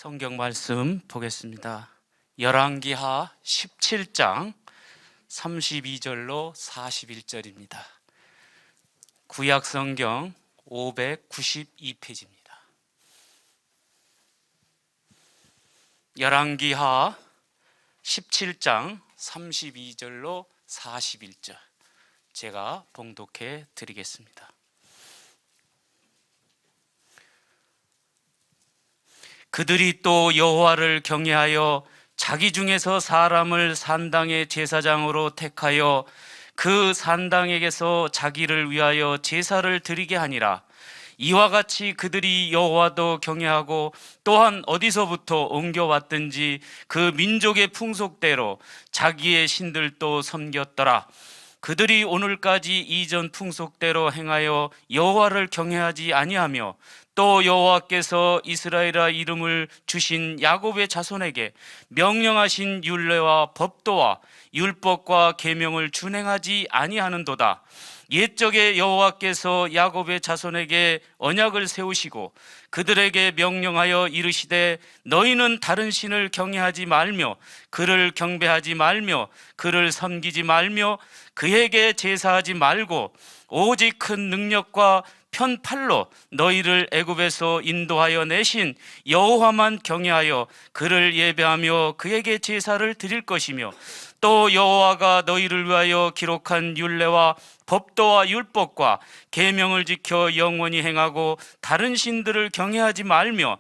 성경 말씀 보겠습니다. 열왕기하 17장 32절로 41절입니다. 구약 성경 592페이지입니다. 열왕기하 17장 32절로 41절 제가 봉독해 드리겠습니다. 그들이 또 여호와를 경외하여 자기 중에서 사람을 산당의 제사장으로 택하여 그 산당에게서 자기를 위하여 제사를 드리게 하니라. 이와 같이 그들이 여호와도 경외하고 또한 어디서부터 옮겨왔든지 그 민족의 풍속대로 자기의 신들도 섬겼더라. 그들이 오늘까지 이전 풍속대로 행하여 여호와를 경외하지 아니하며 또 여호와께서 이스라엘아 이름을 주신 야곱의 자손에게 명령하신 율례와 법도와 율법과 계명을 준행하지 아니하는도다. 옛적에 여호와께서 야곱의 자손에게 언약을 세우시고 그들에게 명령하여 이르시되 너희는 다른 신을 경외하지 말며 그를 경배하지 말며 그를 섬기지 말며 그에게 제사하지 말고 오직 큰 능력과 편팔로 너희를 애굽에서 인도하여 내신 여호와만 경외하여 그를 예배하며 그에게 제사를 드릴 것이며 또 여호와가 너희를 위하여 기록한 율례와 법도와 율법과 계명을 지켜 영원히 행하고 다른 신들을 경외하지 말며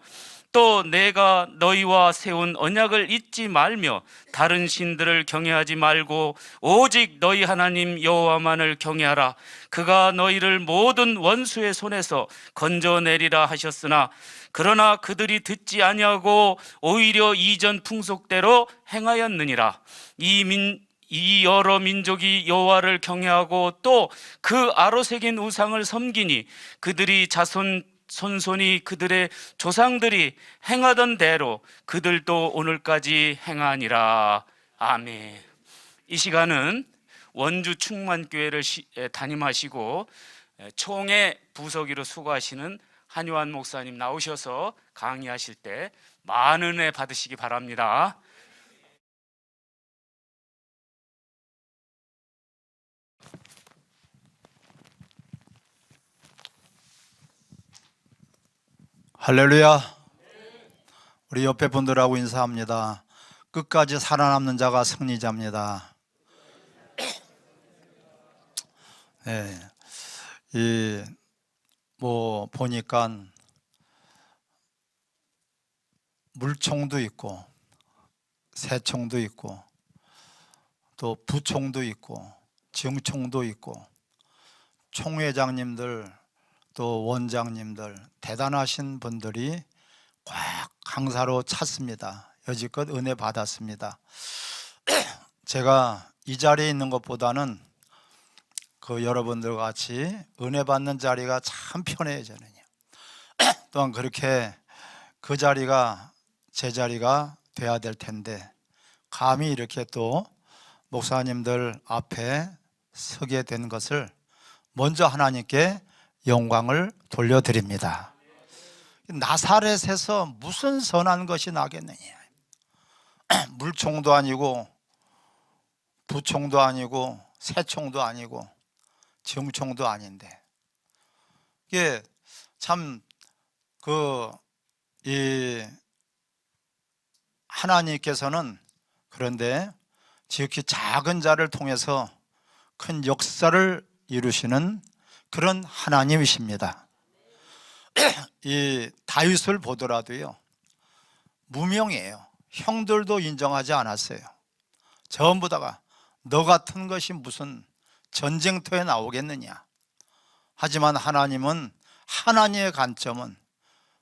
또 내가 너희와 세운 언약을 잊지 말며 다른 신들을 경외하지 말고 오직 너희 하나님 여호와만을 경외하라. 그가 너희를 모든 원수의 손에서 건져내리라 하셨으나 그러나 그들이 듣지 아니하고 오히려 이전 풍속대로 행하였느니라. 이 여러 민족이 여호와를 경외하고 또 그 아로 새긴 우상을 섬기니 그들이 손손이 그들의 조상들이 행하던 대로 그들도 오늘까지 행하니라. 아멘. 이 시간은 원주 충만교회를 담임하시고 총회 부서기로 수고하시는 한요한 목사님 나오셔서 강의하실 때 많은 은혜 받으시기 바랍니다. 할렐루야. 우리 옆에 분들하고 인사합니다. 끝까지 살아남는 자가 승리자입니다. 네. 보니까 물총도 있고 새총도 있고 또 부총도 있고 정총도 있고 총회장님들 또 원장님들 대단하신 분들이 꽉 강사로 찼습니다. 여지껏 은혜 받았습니다. 제가 이 자리에 있는 것보다는 그 여러분들 같이 은혜 받는 자리가 참 편해요. 저는요. 또한 그렇게 그 자리가 제 자리가 돼야 될 텐데 감히 이렇게 또 목사님들 앞에 서게 된 것을 먼저 하나님께 영광을 돌려드립니다. 나사렛에서 무슨 선한 것이 나겠느냐. 물총도 아니고 부총도 아니고 새총도 아니고 정총도 아닌데 이게 참 하나님께서는 그런데 지극히 작은 자를 통해서 큰 역사를 이루시는 그런 하나님이십니다. 이 다윗을 보더라도요 무명이에요. 형들도 인정하지 않았어요. 전부 다가 너 같은 것이 무슨 전쟁터에 나오겠느냐. 하지만 하나님은 하나님의 관점은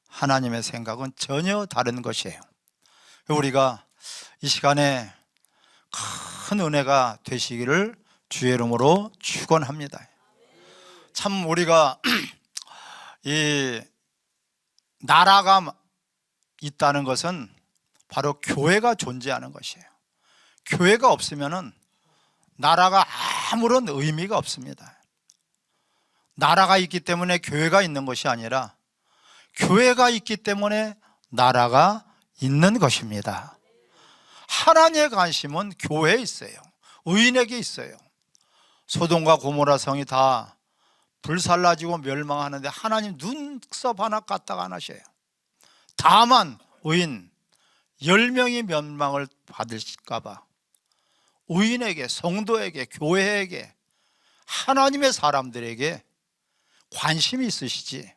하나님의 생각은 전혀 다른 것이에요. 우리가 이 시간에 큰 은혜가 되시기를 주의 이름으로 축원합니다. 참 우리가 이 나라가 있다는 것은 바로 교회가 존재하는 것이에요. 교회가 없으면은 나라가 아무런 의미가 없습니다. 나라가 있기 때문에 교회가 있는 것이 아니라 교회가 있기 때문에 나라가 있는 것입니다. 하나님의 관심은 교회에 있어요. 의인에게 있어요. 소돔과 고모라 성이 다 불살라지고 멸망하는데 하나님 눈썹 하나 까딱 안 하셔요. 다만 의인 10명이 멸망을 받을까 봐 의인에게, 성도에게, 교회에게, 하나님의 사람들에게 관심이 있으시지.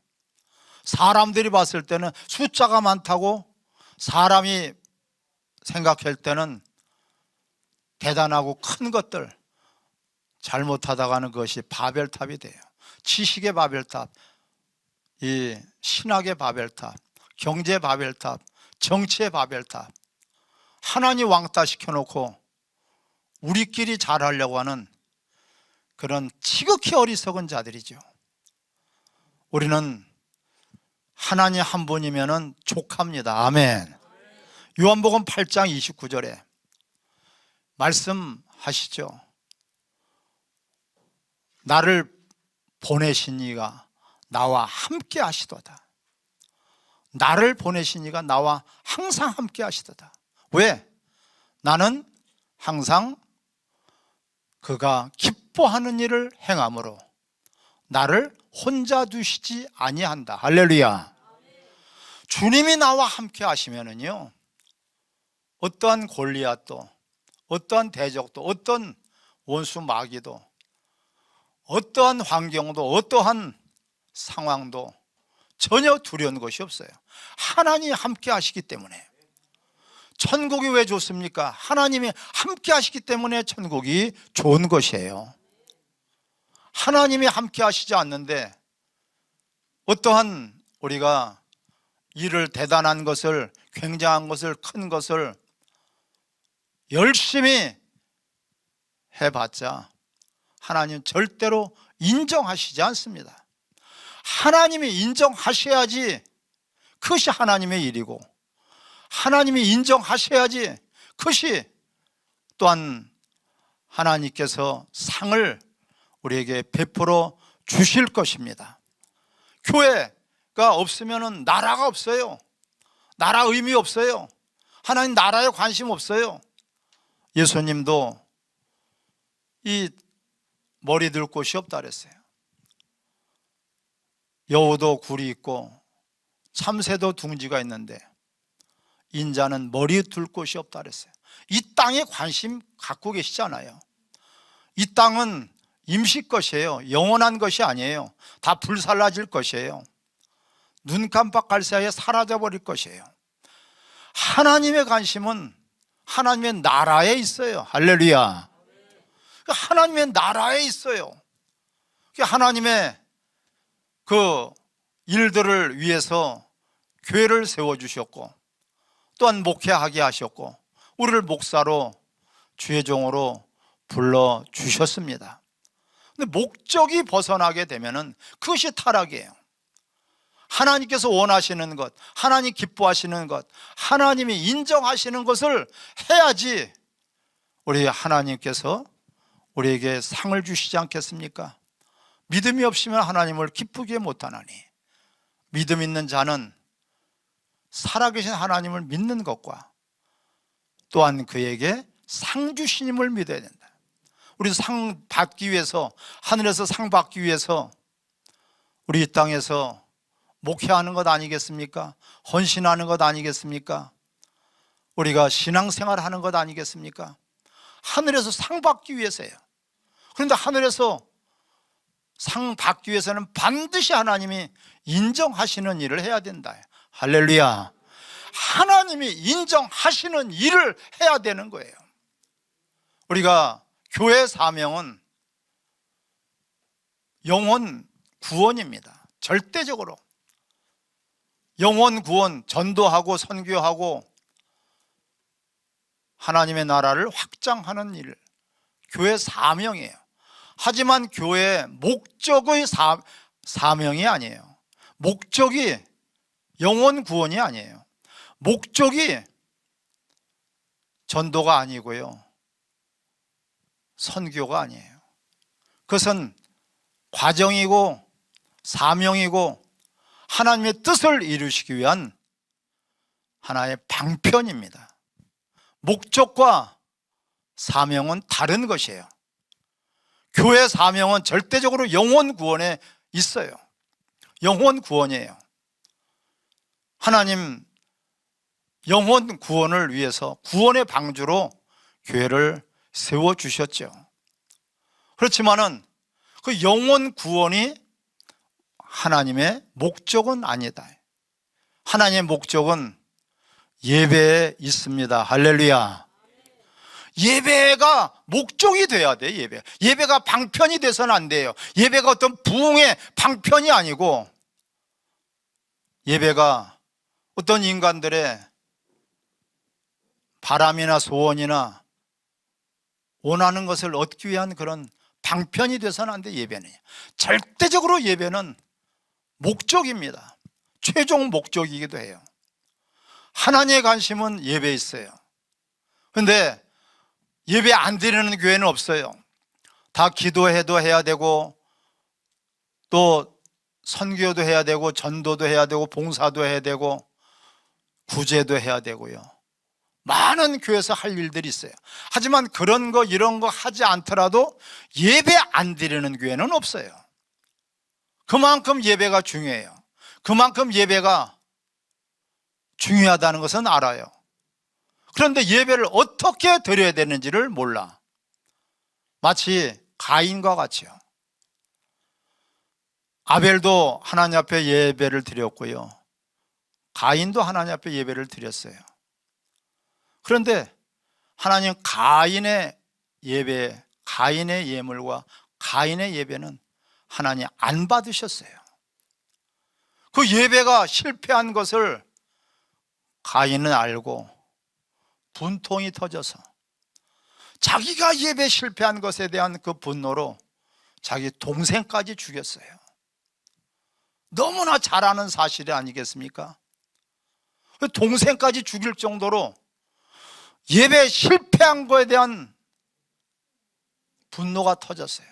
사람들이 봤을 때는 숫자가 많다고 사람이 생각할 때는 대단하고 큰 것들 잘못하다가는 그것이 바벨탑이 돼요. 지식의 바벨탑, 이 신학의 바벨탑, 경제 바벨탑, 정치의 바벨탑, 하나님 왕따 시켜놓고 우리끼리 잘하려고 하는 그런 지극히 어리석은 자들이죠. 우리는 하나님 한 분이면 족합니다. 아멘. 요한복음 8장 29절에 말씀하시죠. 나를 보내신 이가 나와 함께 하시도다. 나를 보내신 이가 나와 항상 함께 하시도다. 왜? 나는 항상 그가 기뻐하는 일을 행함으로 나를 혼자 두시지 아니한다. 할렐루야. 주님이 나와 함께 하시면은요, 어떠한 골리앗도, 어떠한 대적도, 어떤 원수 마귀도, 어떠한 환경도, 어떠한 상황도 전혀 두려운 것이 없어요. 하나님이 함께 하시기 때문에. 천국이 왜 좋습니까? 하나님이 함께 하시기 때문에 천국이 좋은 것이에요. 하나님이 함께 하시지 않는데 어떠한 우리가 일을 대단한 것을, 굉장한 것을, 큰 것을 열심히 해봤자 하나님은 절대로 인정하시지 않습니다. 하나님이 인정하셔야지 그것이 하나님의 일이고, 하나님이 인정하셔야지 그것이 또한 하나님께서 상을 우리에게 베풀어 주실 것입니다. 교회가 없으면 나라가 없어요. 나라 의미 없어요. 하나님 나라에 관심 없어요. 예수님도 이 머리 들 곳이 없다 그랬어요. 여우도 굴이 있고 참새도 둥지가 있는데 인자는 머리 둘 곳이 없다 그랬어요. 이 땅에 관심 갖고 계시잖아요. 이 땅은 임시 것이에요. 영원한 것이 아니에요. 다 불살라질 것이에요. 눈 깜빡할 사이에 사라져버릴 것이에요. 하나님의 관심은 하나님의 나라에 있어요. 할렐루야. 하나님의 나라에 있어요. 하나님의 그 일들을 위해서 교회를 세워주셨고, 또한 목회하게 하셨고, 우리를 목사로 주의 종으로 불러주셨습니다. 근데 목적이 벗어나게 되면은 그것이 타락이에요. 하나님께서 원하시는 것, 하나님 기뻐하시는 것, 하나님이 인정하시는 것을 해야지 우리 하나님께서 우리에게 상을 주시지 않겠습니까? 믿음이 없으면 하나님을 기쁘게 못하나니, 믿음 있는 자는 살아계신 하나님을 믿는 것과 또한 그에게 상 주시님을 믿어야 된다. 우리 상 받기 위해서, 하늘에서 상 받기 위해서 우리 이 땅에서 목회하는 것 아니겠습니까? 헌신하는 것 아니겠습니까? 우리가 신앙생활 하는 것 아니겠습니까? 하늘에서 상 받기 위해서예요. 그런데 하늘에서 상 받기 위해서는 반드시 하나님이 인정하시는 일을 해야 된다. 할렐루야. 하나님이 인정하시는 일을 해야 되는 거예요. 우리가 교회 사명은 영혼 구원입니다. 절대적으로 영혼 구원, 전도하고 선교하고 하나님의 나라를 확장하는 일, 교회 사명이에요. 하지만 교회의 목적의 사명이 아니에요. 목적이 영혼 구원이 아니에요. 목적이 전도가 아니고요, 선교가 아니에요. 그것은 과정이고 사명이고 하나님의 뜻을 이루시기 위한 하나의 방편입니다. 목적과 사명은 다른 것이에요. 교회 사명은 절대적으로 영혼 구원에 있어요. 영혼 구원이에요. 하나님 영혼 구원을 위해서 구원의 방주로 교회를 세워주셨죠. 그렇지만은 그 영혼 구원이 하나님의 목적은 아니다. 하나님의 목적은 예배에 있습니다. 할렐루야. 예배가 목적이 돼야 돼. 예배가 방편이 돼서는 안 돼요. 예배가 어떤 부흥의 방편이 아니고, 예배가 어떤 인간들의 바람이나 소원이나 원하는 것을 얻기 위한 그런 방편이 돼서는 안 돼. 예배는 절대적으로 예배는 목적입니다. 최종 목적이기도 해요. 하나님의 관심은 예배에 있어요. 그런데 예배 안 드리는 교회는 없어요. 다 기도해도 해야 되고, 또 선교도 해야 되고, 전도도 해야 되고, 봉사도 해야 되고, 구제도 해야 되고요. 많은 교회에서 할 일들이 있어요. 하지만 그런 거 이런 거 하지 않더라도 예배 안 드리는 교회는 없어요. 그만큼 예배가 중요해요. 그만큼 예배가 중요하다는 것은 알아요. 그런데 예배를 어떻게 드려야 되는지를 몰라. 마치 가인과 같이요. 아벨도 하나님 앞에 예배를 드렸고요, 가인도 하나님 앞에 예배를 드렸어요. 그런데 하나님 가인의 예배, 가인의 예물과 가인의 예배는 하나님 안 받으셨어요. 그 예배가 실패한 것을 가인은 알고 분통이 터져서 자기가 예배 실패한 것에 대한 그 분노로 자기 동생까지 죽였어요. 너무나 잘 아는 사실이 아니겠습니까? 동생까지 죽일 정도로 예배 실패한 것에 대한 분노가 터졌어요.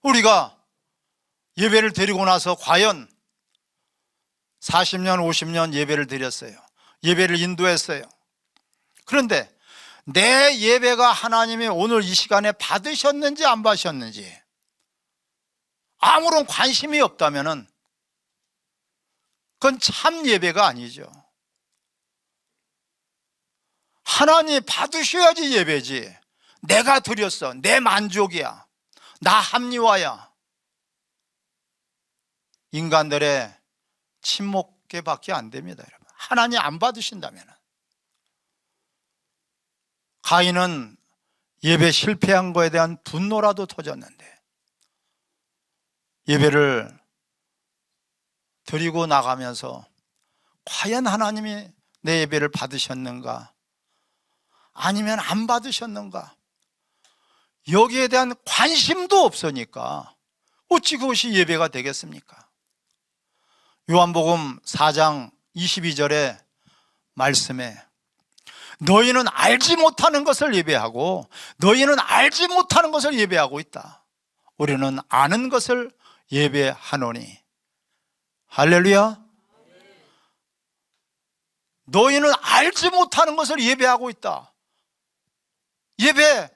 우리가 예배를 드리고 나서 과연 40년, 50년 예배를 드렸어요. 예배를 인도했어요. 그런데 내 예배가 하나님이 오늘 이 시간에 받으셨는지 안 받으셨는지 아무런 관심이 없다면 그건 참 예배가 아니죠. 하나님 받으셔야지 예배지. 내가 드렸어, 내 만족이야, 나 합리화야. 인간들의 침묵계밖에 안 됩니다, 여러분. 하나님 안 받으신다면. 가인은 예배 실패한 거에 대한 분노라도 터졌는데 예배를 드리고 나가면서 과연 하나님이 내 예배를 받으셨는가 아니면 안 받으셨는가, 여기에 대한 관심도 없으니까 어찌 그것이 예배가 되겠습니까? 요한복음 4장 22절의 말씀에 너희는 알지 못하는 것을 예배하고 너희는 알지 못하는 것을 예배하고 있다. 우리는 아는 것을 예배하노니. 할렐루야. 너희는 알지 못하는 것을 예배하고 있다. 예배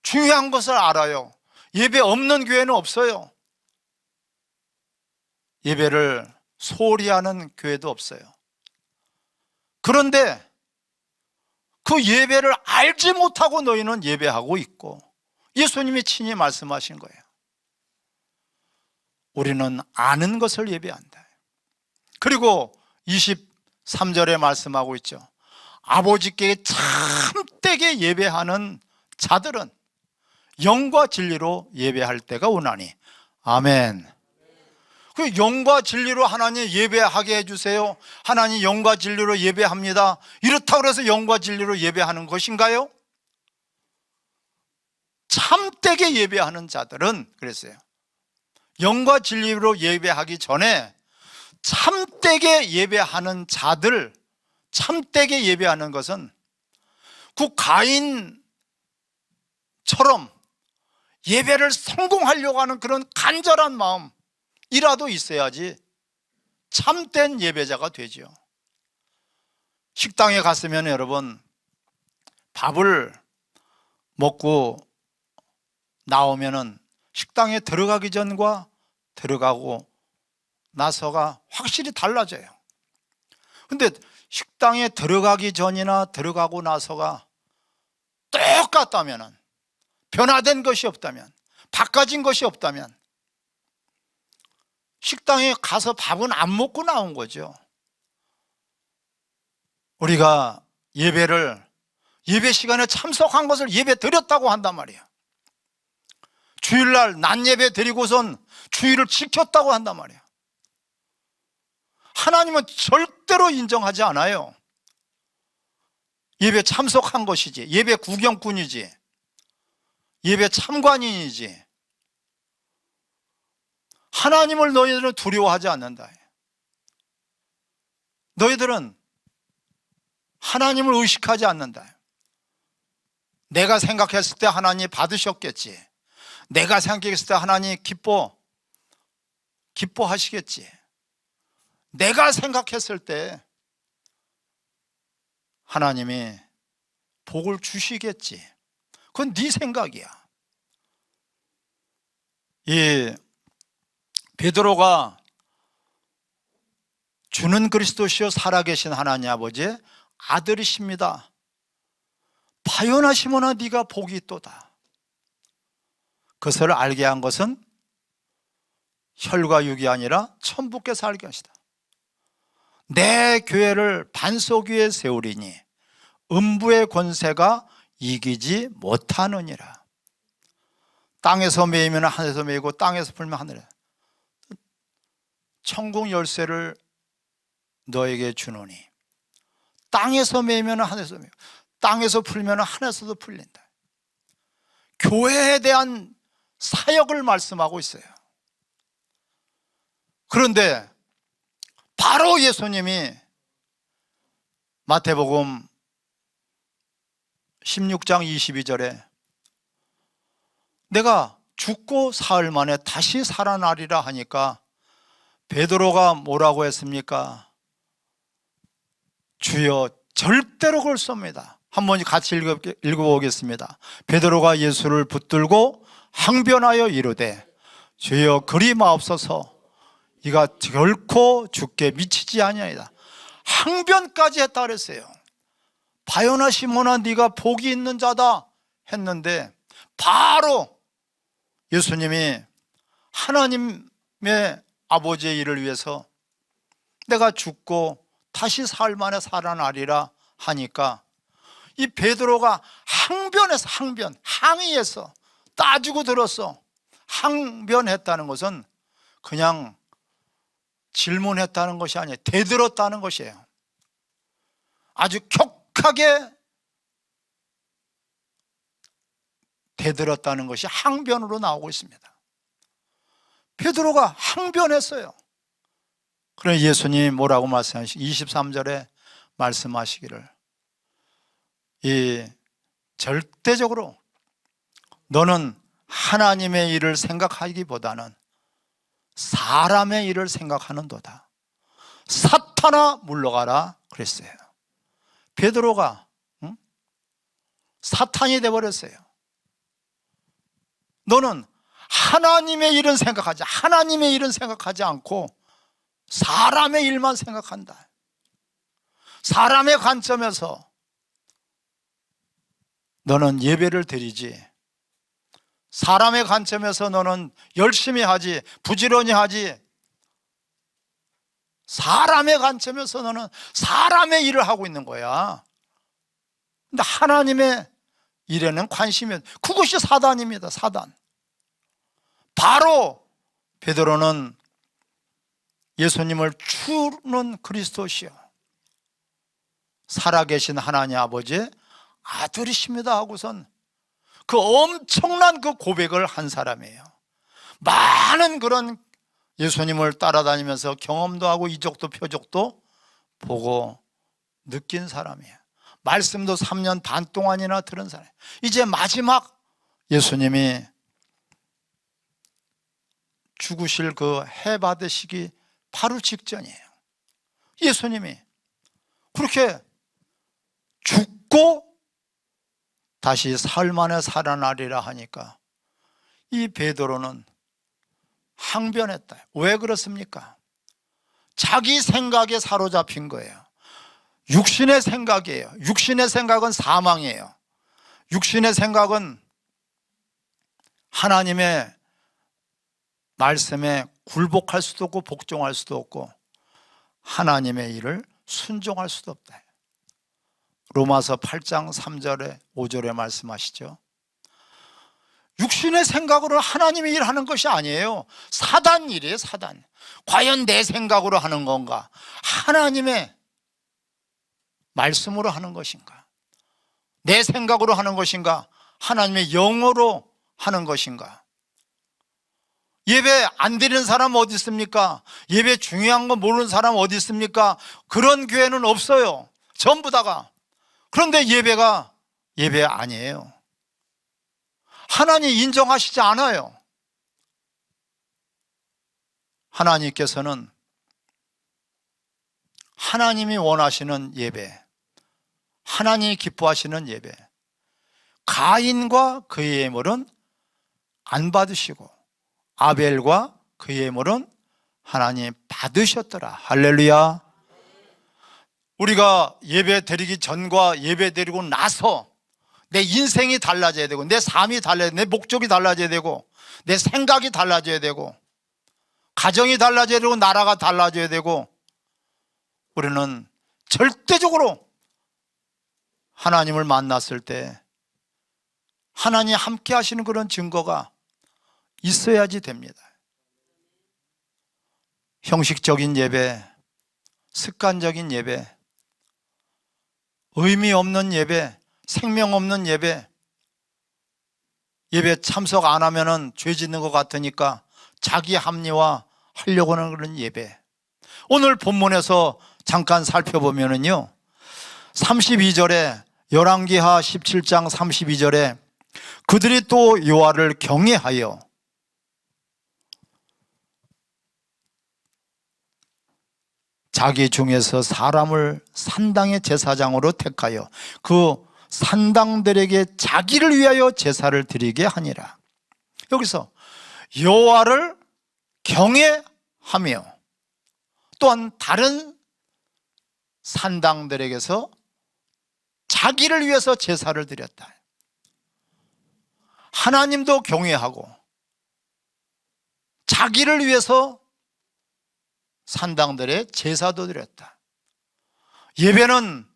중요한 것을 알아요. 예배 없는 교회는 없어요. 예배를 소홀히 하는 교회도 없어요. 그런데 그 예배를 알지 못하고 너희는 예배하고 있고, 예수님이 친히 말씀하신 거예요. 우리는 아는 것을 예배한다. 그리고 23절에 말씀하고 있죠. 아버지께 참되게 예배하는 자들은 영과 진리로 예배할 때가 오나니. 아멘. 그 영과 진리로 하나님 예배하게 해주세요. 하나님 영과 진리로 예배합니다. 이렇다고 해서 영과 진리로 예배하는 것인가요? 참되게 예배하는 자들은 그랬어요. 영과 진리로 예배하기 전에 참되게 예배하는 자들, 참되게 예배하는 것은 그 가인처럼 예배를 성공하려고 하는 그런 간절한 마음이라도 있어야지 참된 예배자가 되죠. 식당에 갔으면 여러분 밥을 먹고 나오면은 식당에 들어가기 전과 들어가고 나서가 확실히 달라져요. 근데 식당에 들어가기 전이나 들어가고 나서가 똑같다면은, 변화된 것이 없다면, 바꿔진 것이 없다면 식당에 가서 밥은 안 먹고 나온 거죠. 우리가 예배 시간에 참석한 것을 예배 드렸다고 한단 말이에요. 주일날 낮 예배 드리고선 주일을 지켰다고 한단 말이에요. 하나님은 절대로 인정하지 않아요. 예배 참석한 것이지, 예배 구경꾼이지, 예배 참관인이지, 하나님을 너희들은 두려워하지 않는다. 너희들은 하나님을 의식하지 않는다. 내가 생각했을 때 하나님 받으셨겠지, 내가 생각했을 때 하나님 기뻐하시겠지, 내가 생각했을 때 하나님이 복을 주시겠지. 그건 네 생각이야. 이 베드로가 주는 그리스도시요 살아계신 하나님 아버지의 아들이십니다. 바요나 시몬아 네가 복이 있도다. 그것을 알게 한 것은 혈과 육이 아니라 천부께서 알게 하시다. 내 교회를 반석 위에 세우리니 음부의 권세가 이기지 못하느니라. 땅에서 매이면 하늘에서 매이고 땅에서 풀면 하늘에. 천국 열쇠를 너에게 주노니 땅에서 매이면 하늘에서 매이고 땅에서 풀면 하늘에서도 풀린다. 교회에 대한 사역을 말씀하고 있어요. 그런데 바로 예수님이 마태복음 16장 22절에 내가 죽고 사흘 만에 다시 살아나리라 하니까 베드로가 뭐라고 했습니까? 주여 절대로 그럴 수 없습니다. 한번 같이 읽어보겠습니다. 베드로가 예수를 붙들고 항변하여 이르되 주여 그리 마옵소서, 이가 결코 죽게 미치지 아니하리다. 항변까지 했다 그랬어요. 바요나 시몬아 네가 복이 있는 자다 했는데 바로 예수님이 하나님의 아버지의 일을 위해서 내가 죽고 다시 사흘 만에 살아나리라 하니까 이 베드로가 항변해서 항의해서 따지고 들었어. 항변했다는 것은 그냥 질문했다는 것이 아니에요. 대들었다는 것이에요. 아주 격하게 대들었다는 것이 항변으로 나오고 있습니다. 베드로가 항변했어요. 그래 예수님이 뭐라고 말씀하시고 23절에 말씀하시기를 이 절대적으로 너는 하나님의 일을 생각하기보다는 사람의 일을 생각하는도다. 사탄아 물러가라 그랬어요. 베드로가 사탄이 되어버렸어요. 너는 하나님의 일은 생각하지 않고 사람의 일만 생각한다. 사람의 관점에서 너는 예배를 드리지, 사람의 관점에서 너는 열심히 하지, 부지런히 하지, 사람의 관점에서 너는 사람의 일을 하고 있는 거야. 근데 하나님의 일에는 관심이, 그것이 사단입니다. 사단. 바로 베드로는 예수님을 주는 그리스도시요 살아계신 하나님 아버지의 아들이십니다 하고선 그 엄청난 그 고백을 한 사람이에요. 많은 그런 예수님을 따라다니면서 경험도 하고 이적도 표적도 보고 느낀 사람이에요. 말씀도 3년 반 동안이나 들은 사람. 이제 마지막 예수님이 죽으실 그 해 받으시기 바로 직전이에요. 예수님이 그렇게 죽고 다시 사흘 만에 살아나리라 하니까 이 베드로는 항변했다. 왜 그렇습니까? 자기 생각에 사로잡힌 거예요. 육신의 생각이에요. 육신의 생각은 사망이에요. 육신의 생각은 하나님의 말씀에 굴복할 수도 없고 복종할 수도 없고 하나님의 일을 순종할 수도 없다. 로마서 8장 3절에 5절에 말씀하시죠. 육신의 생각으로 하나님의 일을 하는 것이 아니에요. 사단 일이에요. 사단. 과연 내 생각으로 하는 건가? 하나님의 말씀으로 하는 것인가? 내 생각으로 하는 것인가? 하나님의 영어로 하는 것인가? 예배 안 드리는 사람 어디 있습니까? 예배 중요한 거 모르는 사람 어디 있습니까? 그런 교회는 없어요. 전부 다가. 그런데 예배가 예배 아니에요. 하나님 인정하시지 않아요. 하나님께서는 하나님이 원하시는 예배, 하나님이 기뻐하시는 예배, 가인과 그의 예물은 안 받으시고 아벨과 그의 예물은 하나님 받으셨더라. 할렐루야. 우리가 예배 드리기 전과 예배 드리고 나서 내 인생이 달라져야 되고 내 삶이 달라져야 되고 내 목적이 달라져야 되고 내 생각이 달라져야 되고 가정이 달라져야 되고 나라가 달라져야 되고 우리는 절대적으로 하나님을 만났을 때 하나님이 함께 하시는 그런 증거가 있어야지 됩니다. 형식적인 예배, 습관적인 예배, 의미 없는 예배, 생명 없는 예배, 예배 참석 안 하면은 죄 짓는 것 같으니까 자기 합리화 하려고 하는 그런 예배. 오늘 본문에서 잠깐 살펴보면은요, 32절에 열왕기하 17장 32절에 그들이 또 여호와를 경외하여 자기 중에서 사람을 산당의 제사장으로 택하여 그 산당들에게 자기를 위하여 제사를 드리게 하니라. 여기서 여호와를 경외하며 또한 다른 산당들에게서 자기를 위해서 제사를 드렸다. 하나님도 경외하고 자기를 위해서 산당들의 제사도 드렸다. 예배는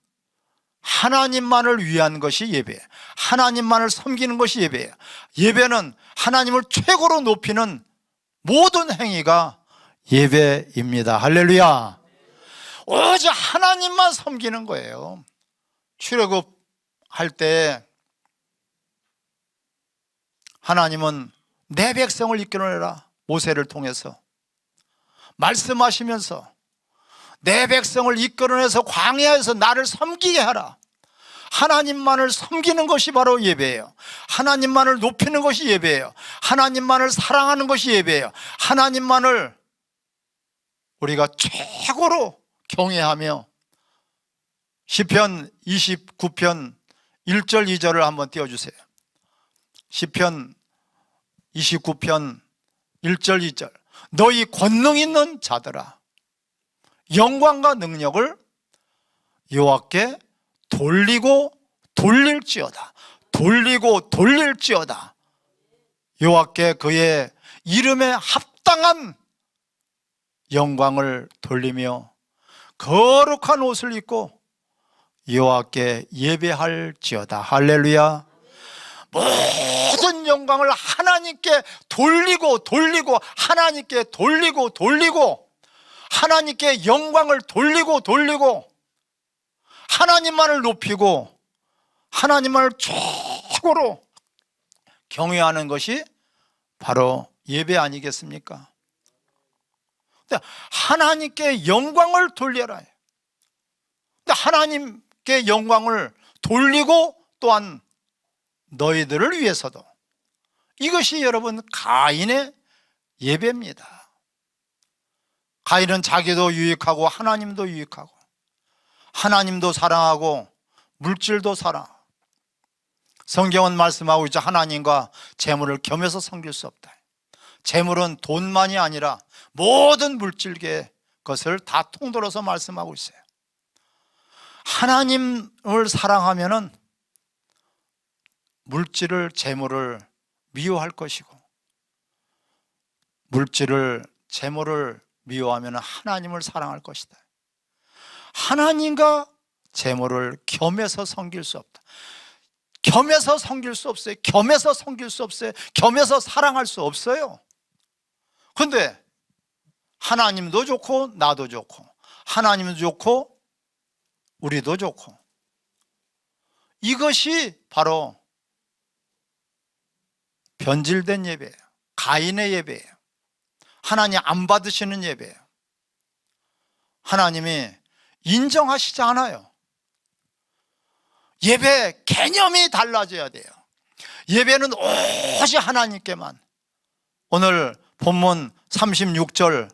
하나님만을 위한 것이 예배예요. 하나님만을 섬기는 것이 예배예요. 예배는 하나님을 최고로 높이는 모든 행위가 예배입니다. 할렐루야. 오직 하나님만 섬기는 거예요. 출애굽할 때 하나님은 내 백성을 이끌어내라 모세를 통해서 말씀하시면서 내 백성을 이끌어내서 광야에서 나를 섬기게 하라. 하나님만을 섬기는 것이 바로 예배예요. 하나님만을 높이는 것이 예배예요. 하나님만을 사랑하는 것이 예배예요. 하나님만을 우리가 최고로 경외하며 시편 29편 1절 2절을 한번 띄워주세요. 시편 29편 1절 2절 너희 권능 있는 자들아 영광과 능력을 여호와께 돌리고 돌릴지어다. 돌리고 돌릴지어다. 여호와께 그의 이름에 합당한 영광을 돌리며 거룩한 옷을 입고 여호와께 예배할지어다. 할렐루야. 모든 영광을 하나님께 돌리고 돌리고 하나님께 돌리고 돌리고 하나님께 영광을 돌리고 돌리고 하나님만을 높이고 하나님만을 최고로 경외하는 것이 바로 예배 아니겠습니까? 하나님께 영광을 돌려라. 하나님께 영광을 돌리고 또한 너희들을 위해서도 이것이 여러분 가인의 예배입니다. 가인은 자기도 유익하고 하나님도 유익하고 하나님도 사랑하고 물질도 사랑. 성경은 말씀하고 있죠. 하나님과 재물을 겸해서 섬길 수 없다. 재물은 돈만이 아니라 모든 물질계의 것을 다 통틀어서 말씀하고 있어요. 하나님을 사랑하면은 물질을, 재물을 미워할 것이고, 물질을, 재물을 미워하면 하나님을 사랑할 것이다. 하나님과 재물을 겸해서 섬길 수 없다. 겸해서 섬길 수 없어요. 겸해서 섬길 수 없어요. 겸해서 사랑할 수 없어요. 근데 하나님도 좋고 나도 좋고, 하나님도 좋고 우리도 좋고, 이것이 바로 변질된 예배예요. 가인의 예배예요. 하나님 안 받으시는 예배예요. 하나님이 인정하시지 않아요. 예배 개념이 달라져야 돼요. 예배는 오직 하나님께만. 오늘 본문 36절,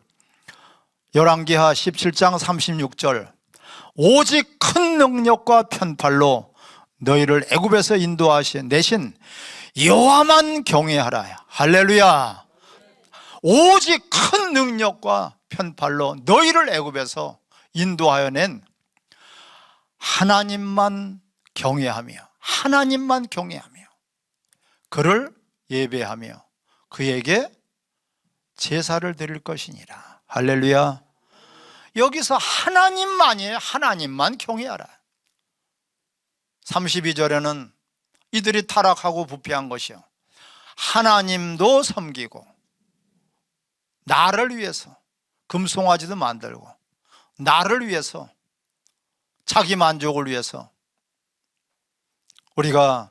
열왕기하 17장 36절, 오직 큰 능력과 편팔로 너희를 애굽에서 인도하신 내신 여호와만 경외하라. 할렐루야. 오직 큰 능력과 편팔로 너희를 애굽에서 인도하여 낸 하나님만 경외하며, 하나님만 경외하며 그를 예배하며 그에게 제사를 드릴 것이니라. 할렐루야. 여기서 하나님만이에요. 하나님만 경외하라. 32절에는 이들이 타락하고 부패한 것이요, 하나님도 섬기고 나를 위해서 금송아지도 만들고 나를 위해서, 자기 만족을 위해서. 우리가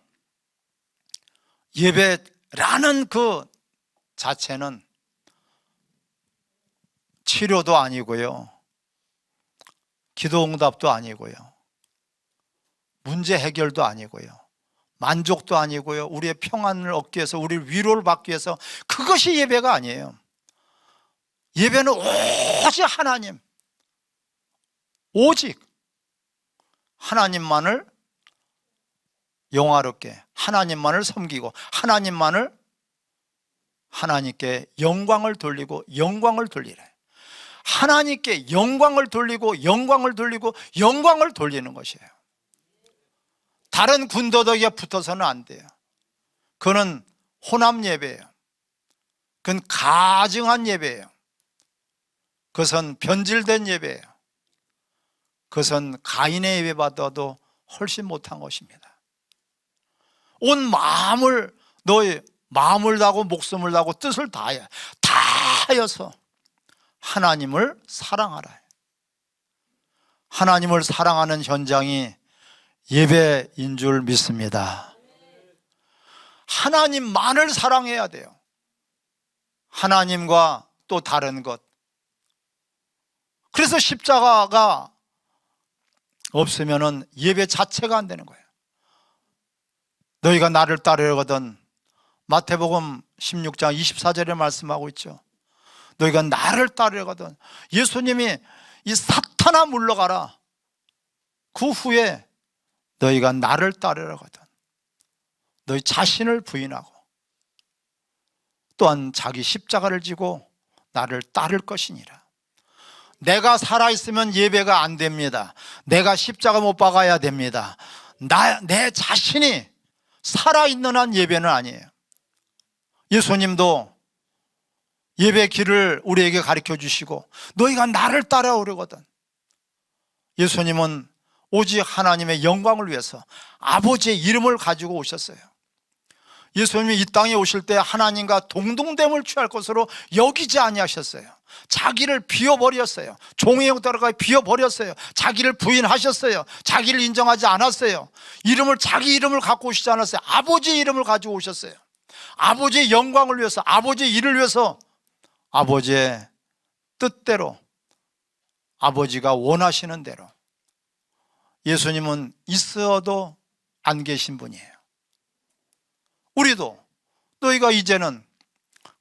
예배라는 그 자체는 치료도 아니고요, 기도 응답도 아니고요, 문제 해결도 아니고요, 만족도 아니고요, 우리의 평안을 얻기 위해서, 우리를 위로를 받기 위해서, 그것이 예배가 아니에요. 예배는 오직 하나님, 오직 하나님만을 영화롭게, 하나님만을 섬기고 하나님만을, 하나님께 영광을 돌리고 영광을 돌리래. 하나님께 영광을 돌리고 영광을 돌리고 영광을 돌리는 것이에요. 다른 군더더기가 붙어서는 안 돼요. 그건 혼합 예배예요. 그건 가증한 예배예요. 그것은 변질된 예배예요. 그것은 가인의 예배보다도 훨씬 못한 것입니다. 온 마음을, 너의 마음을 다하고 목숨을 다하고 뜻을 다하여서 하나님을 사랑하라. 하나님을 사랑하는 현장이 예배인 줄 믿습니다. 하나님만을 사랑해야 돼요. 하나님과 또 다른 것. 그래서 십자가가 없으면 예배 자체가 안 되는 거예요. 너희가 나를 따르거든, 마태복음 16장 24절에 말씀하고 있죠. 너희가 나를 따르거든, 예수님이 이 사탄아 물러가라, 그 후에 너희가 나를 따르거든 너희 자신을 부인하고 또한 자기 십자가를 지고 나를 따를 것이니라. 내가 살아있으면 예배가 안 됩니다. 내가 십자가 못 박아야 됩니다. 내 자신이 살아있는 한 예배는 아니에요. 예수님도 예배 길을 우리에게 가르쳐 주시고 너희가 나를 따라오려거든. 예수님은 오직 하나님의 영광을 위해서 아버지의 이름을 가지고 오셨어요. 예수님이 이 땅에 오실 때 하나님과 동등됨을 취할 것으로 여기지 아니하셨어요. 자기를 비워버렸어요. 종의 형태로 비워버렸어요. 자기를 부인하셨어요. 자기를 인정하지 않았어요. 자기 이름을 갖고 오시지 않았어요. 아버지의 이름을 가지고 오셨어요. 아버지의 영광을 위해서, 아버지의 일을 위해서, 아버지의 뜻대로, 아버지가 원하시는 대로. 예수님은 있어도 안 계신 분이에요. 우리도 너희가 이제는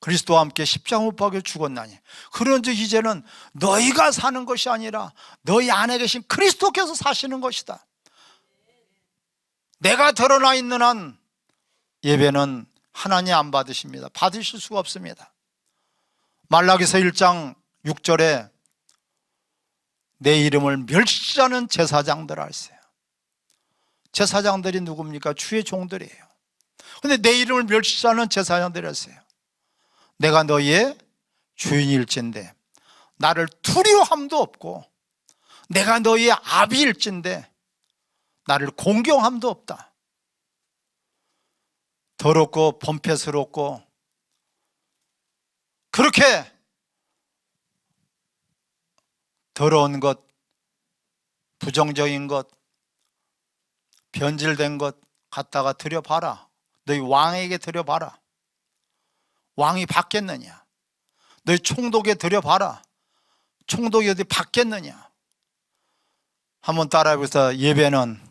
그리스도와 함께 십자가 못 박혀 죽었나니 그런즉 이제는 너희가 사는 것이 아니라 너희 안에 계신 그리스도께서 사시는 것이다. 내가 드러나 있는 한 예배는 하나님 안 받으십니다. 받으실 수가 없습니다. 말라기서 1장 6절에 내 이름을 멸시하는 제사장들 하세요. 제사장들이 누굽니까? 주의 종들이에요. 근데 내 이름을 멸시하는 제사장들이 하세요. 내가 너희의 주인일진데 나를 두려워함도 없고 내가 너희의 아비일진데 나를 공경함도 없다. 더럽고 범죄스럽고 그렇게 더러운 것, 부정적인 것, 변질된 것 갖다가 드려봐라. 너희 왕에게 드려봐라. 왕이 받겠느냐? 너희 총독에 드려봐라. 총독이 어디 받겠느냐? 한번 따라해보세요. 예배는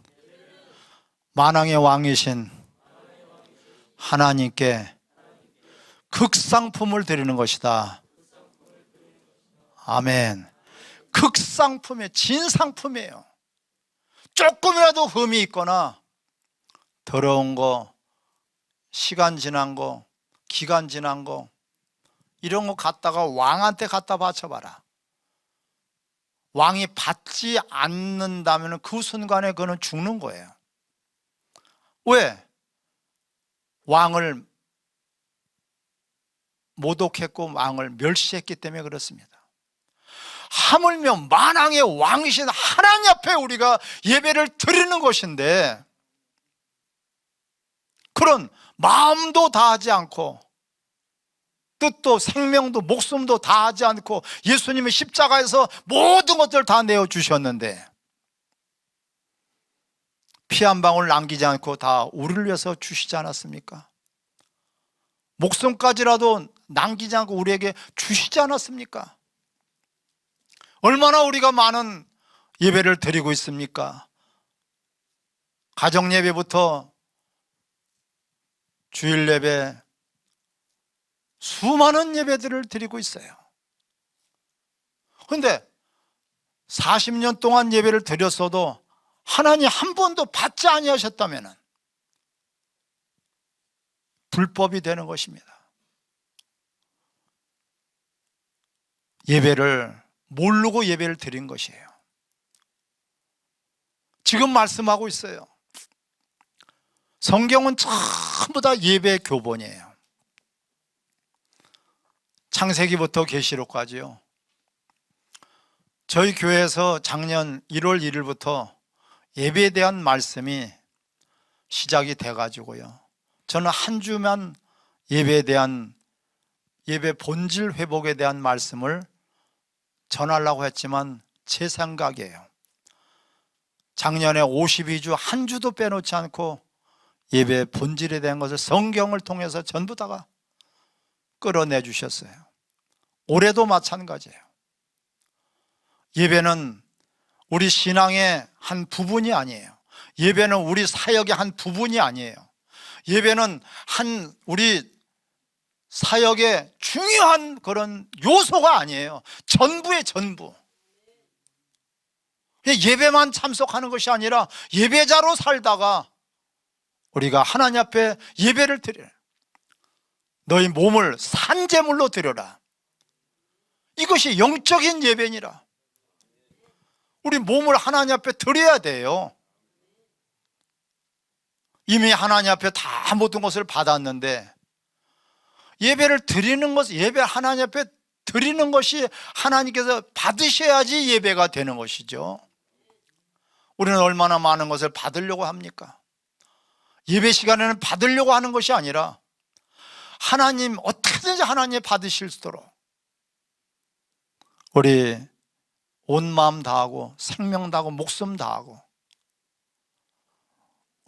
만왕의 왕이신 하나님께 극상품을 드리는 것이다. 아멘. 극상품이에요. 진상품이에요. 조금이라도 흠이 있거나 더러운 거, 시간 지난 거, 기간 지난 거 이런 거 갖다가 왕한테 갖다 바쳐봐라. 왕이 받지 않는다면 그 순간에 그는 죽는 거예요. 왜? 왕을 모독했고 왕을 멸시했기 때문에 그렇습니다. 하물며 만왕의 왕이신 하나님 앞에 우리가 예배를 드리는 것인데 그런 마음도 다하지 않고 뜻도 생명도 목숨도 다하지 않고 예수님이 십자가에서 모든 것들을 다 내어주셨는데 피 한 방울 남기지 않고 다 우리를 위해서 주시지 않았습니까? 목숨까지라도 남기지 않고 우리에게 주시지 않았습니까? 얼마나 우리가 많은 예배를 드리고 있습니까? 가정 예배부터 주일 예배 수많은 예배들을 드리고 있어요. 그런데 40년 동안 예배를 드렸어도 하나님 한 번도 받지 아니하셨다면 불법이 되는 것입니다. 예배를 모르고 예배를 드린 것이에요. 지금 말씀하고 있어요. 성경은 전부 다 예배 교본이에요. 창세기부터 계시록까지요. 저희 교회에서 작년 1월 1일부터 예배에 대한 말씀이 시작이 돼가지고요. 저는 한 주만 예배에 대한 예배 본질 회복에 대한 말씀을 전하려고 했지만 제 생각이에요. 작년에 52주 한 주도 빼놓지 않고 예배 본질에 대한 것을 성경을 통해서 전부 다가 끌어내 주셨어요. 올해도 마찬가지예요. 예배는 우리 신앙의 한 부분이 아니에요. 예배는 우리 사역의 한 부분이 아니에요. 예배는 우리 사역의 중요한 그런 요소가 아니에요. 전부의 전부. 예배만 참석하는 것이 아니라 예배자로 살다가 우리가 하나님 앞에 예배를 드려요. 너희 몸을 산제물로 드려라. 이것이 영적인 예배니라. 우리 몸을 하나님 앞에 드려야 돼요. 이미 하나님 앞에 다 모든 것을 받았는데 예배를 드리는 것, 예배 하나님 앞에 드리는 것이 하나님께서 받으셔야지 예배가 되는 것이죠. 우리는 얼마나 많은 것을 받으려고 합니까? 예배 시간에는 받으려고 하는 것이 아니라 하나님 어떻게든지 하나님 받으실 수 있도록 우리 온 마음 다하고 생명 다하고 목숨 다하고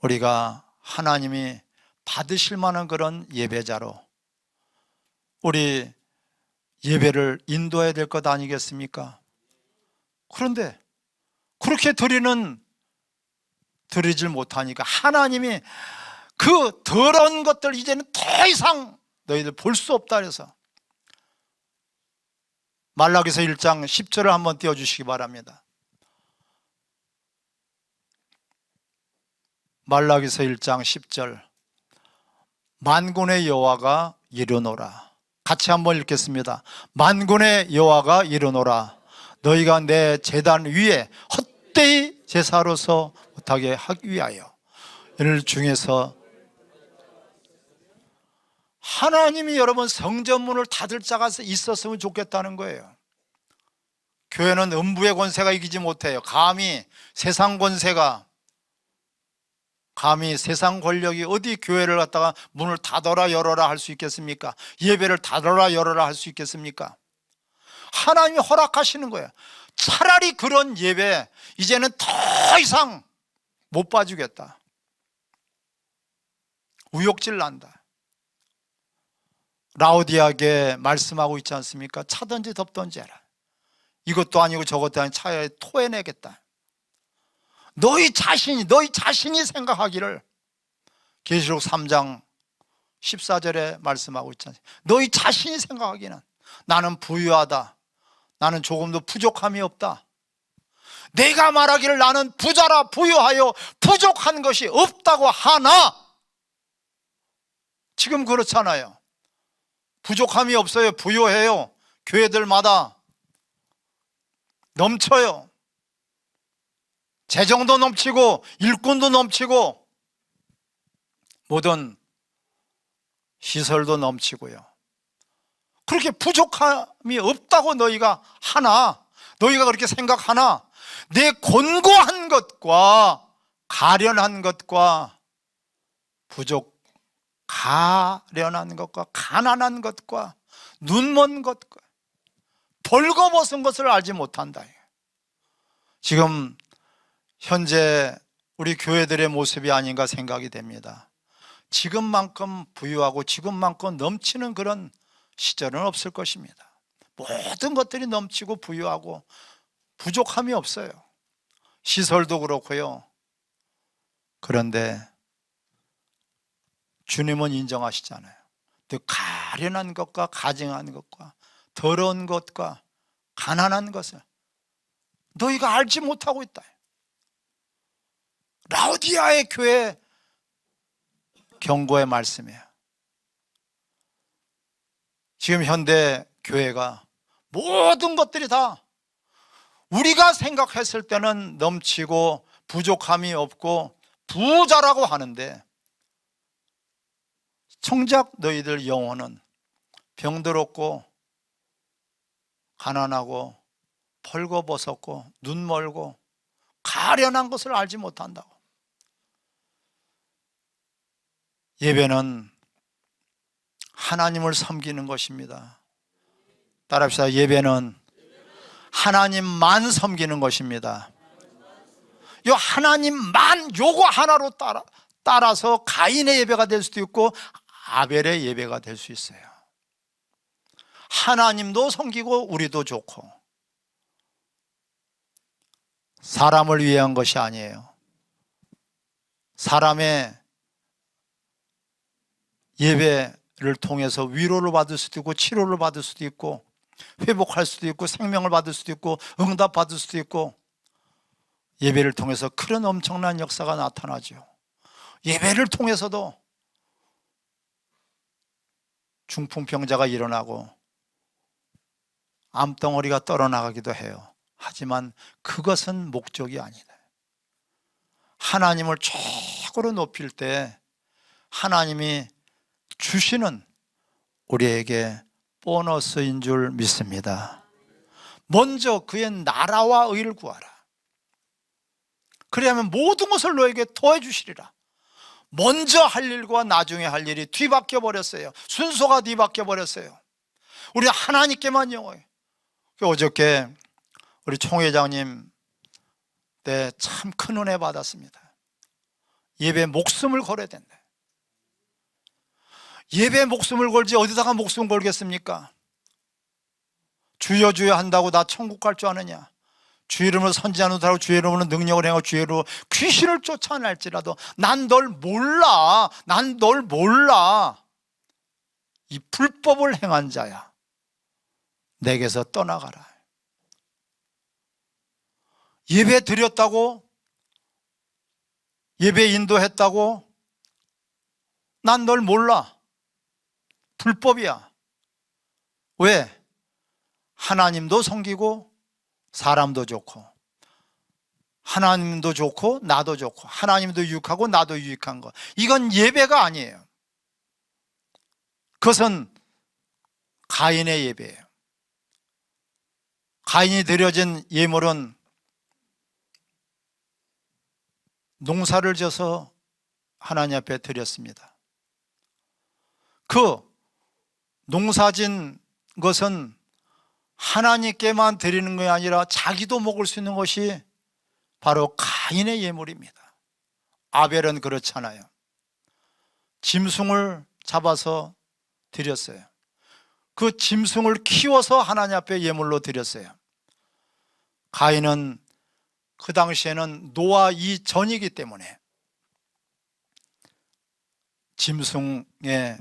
우리가 하나님이 받으실 만한 그런 예배자로 우리 예배를 인도해야 될 것 아니겠습니까? 그런데 그렇게 드리질 못하니까 하나님이 그 더러운 것들 이제는 더 이상 너희들 볼 수 없다 그래서 말라기서 1장 10절을 한번 띄워주시기 바랍니다. 말라기서 1장 10절 만군의 여호와가 이르노라. 같이 한번 읽겠습니다. 만군의 여호와가 이르노라. 너희가 내 제단 위에 헛되이 제사로서 못하게 하기 위하여 이를 중에서 하나님이 여러분 성전문을 닫을 자가 있었으면 좋겠다는 거예요. 교회는 음부의 권세가 이기지 못해요. 감히 세상 권세가, 감히 세상 권력이 어디 교회를 갖다가 문을 닫아라 열어라 할 수 있겠습니까? 예배를 닫아라 열어라 할 수 있겠습니까? 하나님이 허락하시는 거예요. 차라리 그런 예배 이제는 더 이상 못 봐주겠다. 우욕질 난다. 라오디아게 말씀하고 있지 않습니까? 차든지 덥든지 해라. 이것도 아니고 저것도 아니고 차에 토해내겠다. 너희 자신이 생각하기를 계시록 3장 14절에 말씀하고 있지 않습니까? 너희 자신이 생각하기는 나는 부유하다, 나는 조금도 부족함이 없다, 내가 말하기를 나는 부자라 부유하여 부족한 것이 없다고 하나 지금 그렇잖아요. 부족함이 없어요. 부유해요. 교회들마다 넘쳐요. 재정도 넘치고 일꾼도 넘치고 모든 시설도 넘치고요. 그렇게 부족함이 없다고 너희가 하나, 너희가 그렇게 생각하나 내 곤고한 것과 가련한 것과 가련한 것과 가난한 것과 눈먼 것과 벌거벗은 것을 알지 못한다. 지금 현재 우리 교회들의 모습이 아닌가 생각이 됩니다. 지금만큼 부유하고 지금만큼 넘치는 그런 시절은 없을 것입니다. 모든 것들이 넘치고 부유하고 부족함이 없어요. 시설도 그렇고요. 그런데 주님은 인정하시잖아요. 가련한 것과 가증한 것과 더러운 것과 가난한 것을 너희가 알지 못하고 있다. 라오디아의 교회 경고의 말씀이에요. 지금 현대 교회가 모든 것들이 다 우리가 생각했을 때는 넘치고 부족함이 없고 부자라고 하는데 정작 너희들 영혼은 병들었고 가난하고 벌거벗었고 눈멀고 가련한 것을 알지 못한다고. 예배는 하나님을 섬기는 것입니다. 따라합시다. 예배는 하나님만 섬기는 것입니다. 요 하나님만 요거 하나로 따라서 가인의 예배가 될 수도 있고 아벨의 예배가 될 수 있어요. 하나님도 섬기고 우리도 좋고 사람을 위한 것이 아니에요. 사람의 예배를 통해서 위로를 받을 수도 있고 치료를 받을 수도 있고 회복할 수도 있고 생명을 받을 수도 있고 응답 받을 수도 있고 예배를 통해서 그런 엄청난 역사가 나타나죠. 예배를 통해서도 중풍병자가 일어나고 암덩어리가 떨어나가기도 해요. 하지만 그것은 목적이 아니다. 하나님을 최고로 높일 때 하나님이 주시는 우리에게 보너스인 줄 믿습니다. 먼저 그의 나라와 의를 구하라. 그래야만 모든 것을 너에게 더해 주시리라. 먼저 할 일과 나중에 할 일이 뒤바뀌어 버렸어요. 순서가 뒤바뀌어 버렸어요. 우리 하나님께만 영어해요. 어저께 우리 총회장님 때 참 큰 은혜 받았습니다. 예배 목숨을 걸어야 된다. 예배 목숨을 걸지 어디다가 목숨 걸겠습니까? 주여 주여 한다고 나 천국 갈 줄 아느냐? 주 이름으로 선지하는 자로 주 이름으로 능력을 행하고 주 이름으로 귀신을 쫓아낼지라도 난 널 몰라. 난 널 몰라. 이 불법을 행한 자야, 내게서 떠나가라. 예배 드렸다고 예배 인도했다고? 난 널 몰라. 불법이야. 왜? 하나님도 섬기고 사람도 좋고, 하나님도 좋고 나도 좋고, 하나님도 유익하고 나도 유익한 거, 이건 예배가 아니에요. 그것은 가인의 예배예요. 가인이 드려진 예물은 농사를 져서 하나님 앞에 드렸습니다. 그 농사진 것은 하나님께만 드리는 것이 아니라 자기도 먹을 수 있는 것이 바로 가인의 예물입니다. 아벨은 그렇잖아요. 짐승을 잡아서 드렸어요. 그 짐승을 키워서 하나님 앞에 예물로 드렸어요. 가인은 그 당시에는 노아 이전이기 때문에 짐승의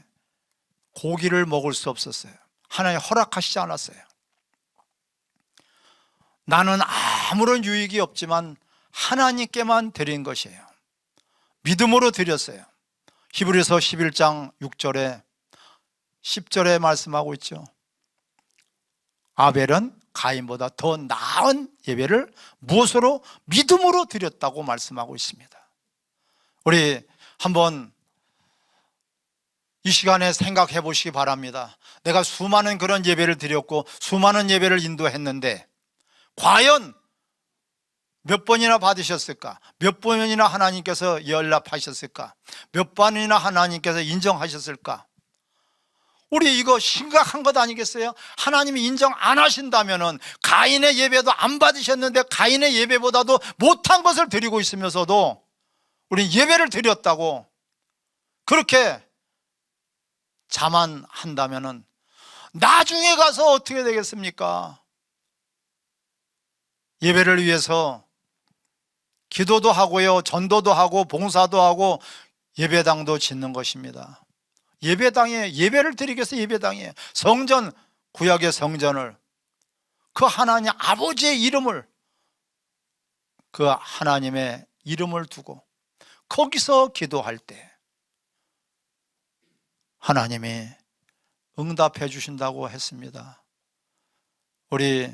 고기를 먹을 수 없었어요. 하나님 허락하시지 않았어요. 나는 아무런 유익이 없지만 하나님께만 드린 것이에요. 믿음으로 드렸어요. 히브리서 11장 6절에 10절에 말씀하고 있죠. 아벨은 가인보다 더 나은 예배를 무엇으로? 믿음으로 드렸다고 말씀하고 있습니다. 우리 한번 이 시간에 생각해 보시기 바랍니다. 내가 수많은 그런 예배를 드렸고 수많은 예배를 인도했는데 과연 몇 번이나 받으셨을까? 몇 번이나 하나님께서 연락하셨을까? 몇 번이나 하나님께서 인정하셨을까? 우리 이거 심각한 것 아니겠어요? 하나님이 인정 안 하신다면은 가인의 예배도 안 받으셨는데 가인의 예배보다도 못한 것을 드리고 있으면서도 우리 예배를 드렸다고 그렇게 자만한다면은 나중에 가서 어떻게 되겠습니까? 예배를 위해서 기도도 하고요, 전도도 하고 봉사도 하고 예배당도 짓는 것입니다. 예배당에 예배를 드리기 위해서 예배당에 성전, 구약의 성전을 그 하나님 아버지의 이름을, 그 하나님의 이름을 두고 거기서 기도할 때 하나님이 응답해 주신다고 했습니다. 우리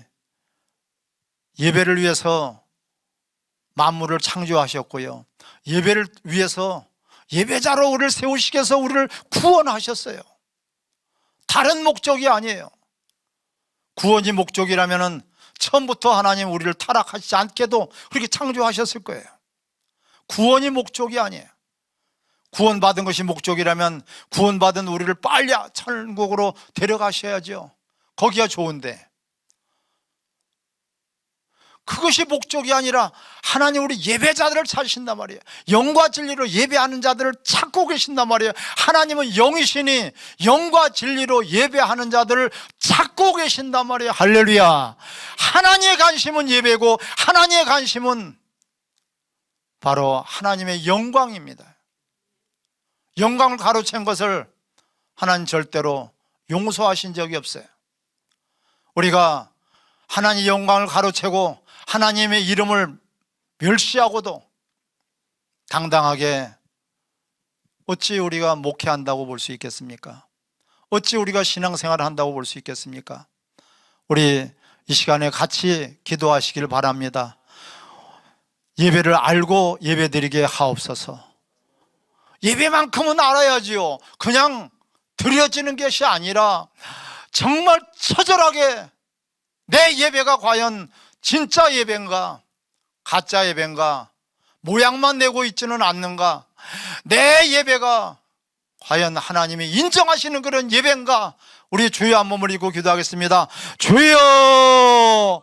예배를 위해서 만물을 창조하셨고요, 예배를 위해서 예배자로 우리를 세우시기 위해서 우리를 구원하셨어요. 다른 목적이 아니에요. 구원이 목적이라면 처음부터 하나님 우리를 타락하시지 않게도 그렇게 창조하셨을 거예요. 구원이 목적이 아니에요. 구원받은 것이 목적이라면 구원받은 우리를 빨리 천국으로 데려가셔야죠. 거기가 좋은데 그것이 목적이 아니라 하나님 우리 예배자들을 찾으신단 말이에요. 영과 진리로 예배하는 자들을 찾고 계신단 말이에요. 하나님은 영이시니 영과 진리로 예배하는 자들을 찾고 계신단 말이에요. 할렐루야. 하나님의 관심은 예배고 하나님의 관심은 바로 하나님의 영광입니다. 영광을 가로챈 것을 하나님 절대로 용서하신 적이 없어요. 우리가 하나님의 영광을 가로채고 하나님의 이름을 멸시하고도 당당하게 어찌 우리가 목회한다고 볼 수 있겠습니까? 어찌 우리가 신앙생활을 한다고 볼 수 있겠습니까? 우리 이 시간에 같이 기도하시길 바랍니다. 예배를 알고 예배드리게 하옵소서. 예배만큼은 알아야지요. 그냥 드려지는 것이 아니라 정말 처절하게 내 예배가 과연 진짜 예배인가 가짜 예배인가, 모양만 내고 있지는 않는가, 내 예배가 과연 하나님이 인정하시는 그런 예배인가. 우리 주여 한 몸을 입고 기도하겠습니다. 주여